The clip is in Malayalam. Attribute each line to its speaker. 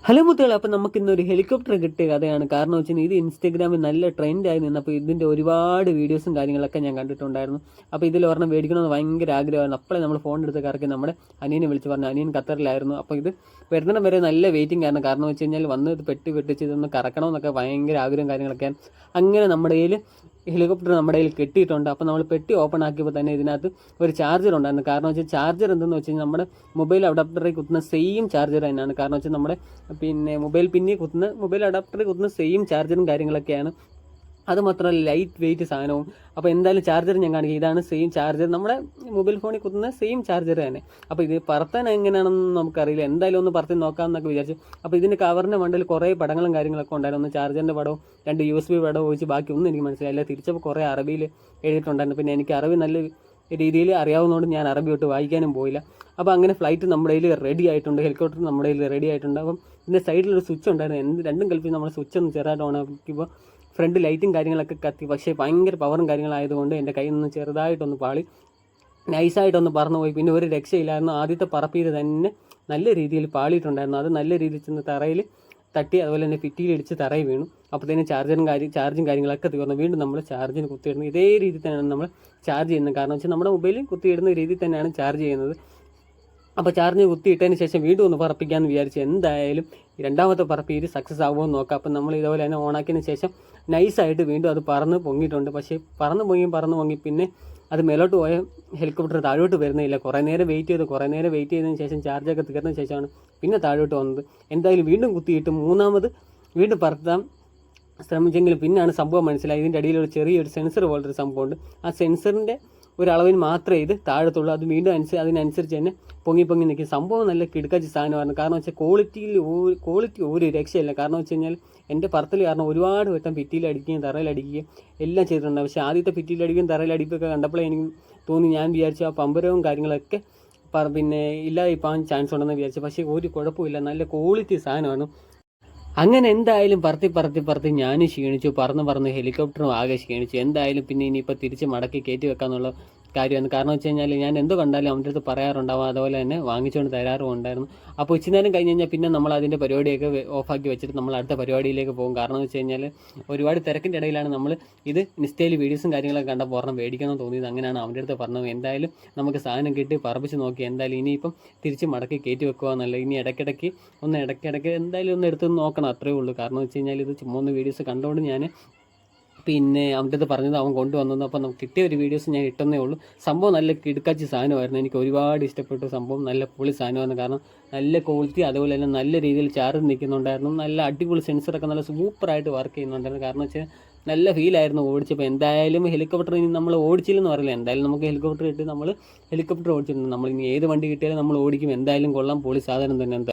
Speaker 1: ഹലോ മുത്തുകളെ, അപ്പം നമുക്ക് ഇന്നൊരു ഹെലികോപ്റ്റർ കിട്ടിയ കഥയാണ്. കാരണം വെച്ചാൽ ഇത് ഇൻസ്റ്റാഗ്രാമിൽ നല്ല ട്രെൻഡായി നിന്നപ്പോൾ ഇതിൻ്റെ ഒരുപാട് വീഡിയോസും കാര്യങ്ങളൊക്കെ ഞാൻ കണ്ടിട്ടുണ്ടായിരുന്നു. അപ്പോൾ ഇതിൽ ഒരെണ്ണം മേടിക്കണമെന്ന് ഭയങ്കര ആഗ്രഹമായിരുന്നു. അപ്പോഴേ നമ്മൾ ഫോൺ എടുത്ത് കറക്കി നമ്മുടെ അനിയനെ വിളിച്ച് പറഞ്ഞു. അനിയൻ ഖത്തറിലായിരുന്നു. അപ്പോൾ ഇത് വരുന്നിടം വരെ നല്ല വെയിറ്റിംഗ് ആയിരുന്നു. കാരണം വെച്ച് കഴിഞ്ഞാൽ വന്ന് ഇത് പെട്ടിച്ച് ഇതൊന്ന് കറക്കണമെന്നൊക്കെ ഭയങ്കര ആഗ്രഹം കാര്യങ്ങളൊക്കെയാണ്. അങ്ങനെ നമ്മുടെ കയ്യിൽ ഹെലികോപ്റ്റർ നമ്മുടെ കയ്യിൽ കെട്ടിയിട്ടുണ്ട്. അപ്പോൾ നമ്മൾ പെട്ടി ഓപ്പൺ ആക്കിയപ്പോൾ തന്നെ ഇതിനകത്ത് ഒരു ചാർജർ ഉണ്ടായിരുന്നു. കാരണം വെച്ചാൽ ചാർജർ എന്തെന്ന് വെച്ച് കഴിഞ്ഞാൽ നമ്മുടെ മൊബൈൽ അഡാപ്റ്ററിൽ കുത്തുന്ന സെയിം ചാർജർ തന്നെയാണ്. കാരണം വെച്ചാൽ നമ്മുടെ മൊബൈൽ പിന്നിൽ കുത്തുന്ന മൊബൈൽ അഡാപ്റ്ററിൽ കുത്തുന്ന സെയിം ചാർജറും കാര്യങ്ങളൊക്കെയാണ്. അത് മാത്രമല്ല ലൈറ്റ് വെയിറ്റ് സാധനവും. അപ്പോൾ എന്തായാലും ചാർജർ ഞാൻ കാണിക്കുക. ഇതാണ് സെയിം ചാർജർ, നമ്മുടെ മൊബൈൽ ഫോണിൽ കുത്തുന്ന സെയിം ചാർജർ തന്നെ. അപ്പോൾ ഇത് പറത്താൻ എങ്ങനെയാണെന്ന് നമുക്കറിയില്ല. എന്തായാലും ഒന്ന് പറത്തി നോക്കാമെന്നൊക്കെ വിചാരിച്ചു. അപ്പോൾ ഇതിൻ്റെ കവറിൻ്റെ മണ്ടയിൽ കുറേ പടങ്ങളും കാര്യങ്ങളൊക്കെ ഉണ്ടായിരുന്നു. ഒന്ന് ചാർജറിൻ്റെ പടവും 2 USB പടവും ഒഴിച്ച് ബാക്കി ഒന്നും എനിക്ക് മനസ്സിലായില്ല. തിരിച്ചപ്പോൾ കുറേ അറബിയിൽ എഴുതിയിട്ടുണ്ടായിരുന്നു. പിന്നെ എനിക്ക് അറബി നല്ല രീതിയിൽ അറിയാവുന്നതുകൊണ്ട് ഞാൻ അറബി തൊട്ട് വായിക്കാനും പോയില്ല. അപ്പോൾ അങ്ങനെ ഫ്ലൈറ്റ് നമ്മുടെ കയ്യിൽ റെഡി ആയിട്ടുണ്ട്. ഹെലികോപ്റ്റർ നമ്മുടെ കയ്യിൽ റെഡി ആയിട്ടുണ്ട്. അപ്പം ഇതിൻ്റെ സൈഡിലൊരു സ്വിച്ച് ഉണ്ടായിരുന്നു. രണ്ടും കൽപ്പിച്ച് നമ്മൾ സ്വിച്ച് ഒന്ന് ചെറുതായിട്ട് ഓൺ ആക്കിയപ്പോൾ ഫ്രണ്ട് ലൈറ്റും കാര്യങ്ങളൊക്കെ കത്തി. പക്ഷേ ഭയങ്കര പവറും കാര്യങ്ങളായതുകൊണ്ട് എൻ്റെ കയ്യിൽ നിന്ന് ചെറുതായിട്ടൊന്ന് പാളി നൈസായിട്ടൊന്ന് പറന്നു പോയി. പിന്നെ ഒരു രക്ഷയില്ലായിരുന്നു. ആദ്യത്തെ പറപ്പീര് തന്നെ നല്ല രീതിയിൽ പാളിയിട്ടുണ്ടായിരുന്നു. അത് നല്ല രീതിയിൽ ചെന്ന് തറയിൽ തട്ടി, അതുപോലെ തന്നെ ഭിത്തിയിലിടിച്ച് തറയിൽ വീണു. അപ്പോഴത്തേനും ചാർജും കാര്യങ്ങളൊക്കെ തീർന്നു. വീണ്ടും നമ്മൾ ചാർജിന് കുത്തിയിടുന്നത് ഇതേ രീതിയിൽ തന്നെയാണ് നമ്മൾ ചാർജ് ചെയ്യുന്നത്. കാരണം വെച്ചാൽ നമ്മുടെ മൊബൈലിൽ കുത്തിയിടുന്ന രീതിയിൽ തന്നെയാണ് ചാർജ് ചെയ്യുന്നത്. അപ്പോൾ ചാർജ് കുത്തിയിട്ടതിന് ശേഷം വീണ്ടും ഒന്ന് പറപ്പിക്കാമെന്ന് വിചാരിച്ചു. എന്തായാലും രണ്ടാമത്തെ പറപ്പീര് സക്സസ് ആകുമോ എന്ന് നോക്കാം. അപ്പം നമ്മൾ ഇതുപോലെ തന്നെ ഓണാക്കിയതിന് ശേഷം നൈസായിട്ട് വീണ്ടും അത് പറന്ന് പൊങ്ങിയിട്ടുണ്ട്. പക്ഷേ പറന്ന് പൊങ്ങി പിന്നെ അത് മേലോട്ട് പോയ ഹെലികോപ്റ്റർ താഴോട്ട് വരുന്നില്ല. കുറേ നേരം വെയിറ്റ് ചെയ്തതിന് ശേഷം ചാർജൊക്കെ തീർന്നതിന് ശേഷമാണ് പിന്നെ താഴോട്ട് വന്നത്. എന്തായാലും വീണ്ടും കുത്തിയിട്ട് മൂന്നാമത് വീണ്ടും പറത്താൻ ശ്രമിച്ചെങ്കിലും പിന്നെയാണ് സംഭവം മനസ്സിലായി. ഇതിൻ്റെ അടിയിലൊരു ചെറിയൊരു സെൻസർ പോലൊരു സംഭവമുണ്ട്. ആ സെൻസറിൻ്റെ ഒരളവിന് മാത്രമേ ഇത് താഴത്തുള്ളൂ. അത് വീണ്ടും അതിനനുസരിച്ച് തന്നെ പൊങ്ങി നിൽക്കും. സംഭവം നല്ല കിടുക്കാച്ചി സാധനമായിരുന്നു. കാരണം വെച്ചാൽ ക്വാളിറ്റി ഒരു രക്ഷയില്ല. കാരണം വെച്ച് കഴിഞ്ഞാൽ എൻ്റെ പറത്തൽ കാരണം ഒരുപാട് വട്ടം ഭിത്തിയിലടിക്കുകയും തറയിലടിക്കുകയും എല്ലാം ചെയ്തിട്ടുണ്ട്. പക്ഷേ ആദ്യത്തെ ഭിത്തിയിലടിക്കുകയും തറയിലടിക്കുകയൊക്കെ കണ്ടപ്പോഴേ എനിക്ക് തോന്നി, ഞാൻ വിചാരിച്ചു ആ പമ്പരവും കാര്യങ്ങളൊക്കെ പിന്നെ ഇല്ലാതിരിക്കാൻ ചാൻസ് ഉണ്ടെന്ന് വിചാരിച്ചു. പക്ഷേ ഒരു കുഴപ്പമില്ല, നല്ല ക്വാളിറ്റി സാധനമാണ്. അങ്ങനെ എന്തായാലും പറത്തി ഞാനും ക്ഷീണിച്ചു. പറന്ന് ഹെലികോപ്റ്ററും ആകെ ക്ഷീണിച്ചു. എന്തായാലും പിന്നെ ഇനിയിപ്പോൾ തിരിച്ച് മടക്കി കയറ്റി വെക്കാന്നുള്ള കാര്യമാണ്. കാരണം വെച്ച് കഴിഞ്ഞാൽ ഞാൻ എന്ത് കണ്ടാലും അവൻ്റെ അടുത്ത് പറയാറുണ്ടാവും. അതുപോലെ തന്നെ വാങ്ങിച്ചുകൊണ്ട് തരാറും ഉണ്ടായിരുന്നു. അപ്പോൾ ഇച്ചിരി നേരം കഴിഞ്ഞ് കഴിഞ്ഞാൽ പിന്നെ നമ്മൾ അതിൻ്റെ പരിപാടിയൊക്കെ ഓഫാക്കി വെച്ചിട്ട് നമ്മൾ അടുത്ത പരിപാടിയിലേക്ക് പോകും. കാരണം എന്ന് വെച്ച് കഴിഞ്ഞാൽ ഒരുപാട് തിരക്കിൻ്റെ ഇടയിലാണ് നമ്മൾ ഇത് ഇൻസ്റ്റയിൽ വീഡിയോസും കാര്യങ്ങളൊക്കെ കണ്ടപ്പോൾ ഒരെണ്ണം മേടിക്കണം തോന്നിയത്. അങ്ങനെയാണ് അവൻ്റെ അടുത്ത് പറഞ്ഞത്. എന്തായാലും നമുക്ക് സാധനം കിട്ടി പറപ്പിച്ച് നോക്കി. എന്തായാലും ഇനിയിപ്പം തിരിച്ച് മടക്കി കയറ്റി വെക്കുക എന്നല്ല, ഇനി ഇടയ്ക്കിടയ്ക്ക് എന്തായാലും ഒന്ന് എടുത്ത് നോക്കണം, അത്രയേ ഉള്ളൂ. കാരണം വെച്ച് കഴിഞ്ഞാൽ ഇത് ചുമ്മാ ഒന്ന് വീഡിയോസ് കണ്ടുകൊണ്ട് ഞാൻ പിന്നെ അവൻ്റെ അടുത്ത് പറഞ്ഞത് അവൻ കൊണ്ടുവന്നത്. അപ്പോൾ നമുക്ക് കിട്ടിയ ഒരു വീഡിയോസ് ഞാൻ ഇട്ടെന്നേ ഉള്ളൂ. സംഭവം നല്ല കിടുക്കാച്ചി സാധനമായിരുന്നു. എനിക്ക് ഒരുപാട് ഇഷ്ടപ്പെട്ടു. സംഭവം നല്ല പൊളി സാധനമായിരുന്നു. കാരണം നല്ല ക്വാളിറ്റി, അതുപോലെ തന്നെ നല്ല രീതിയിൽ ചാർജ് നിൽക്കുന്നുണ്ടായിരുന്നു. നല്ല അടിപൊളി സെൻസറൊക്കെ നല്ല സൂപ്പറായിട്ട് വർക്ക് ചെയ്യുന്നുണ്ടായിരുന്നു. കാരണം വെച്ചാൽ നല്ല ഫീലായിരുന്നു ഓടിച്ചപ്പോൾ. എന്തായാലും ഹെലികോപ്റ്റർ ഇനി നമ്മൾ ഓടിച്ചില്ലെന്ന് പറയില്ല. എന്തായാലും നമുക്ക് ഹെലികോപ്റ്റർ കിട്ടി, നമ്മൾ ഹെലികോപ്റ്റർ ഓടിച്ചിട്ടുണ്ട്. നമ്മൾ ഇനി ഏത് വണ്ടി കിട്ടിയാലും നമ്മൾ ഓടിക്കും. എന്തായാലും കൊള്ളാം, പൊളി സാധനം തന്നെ.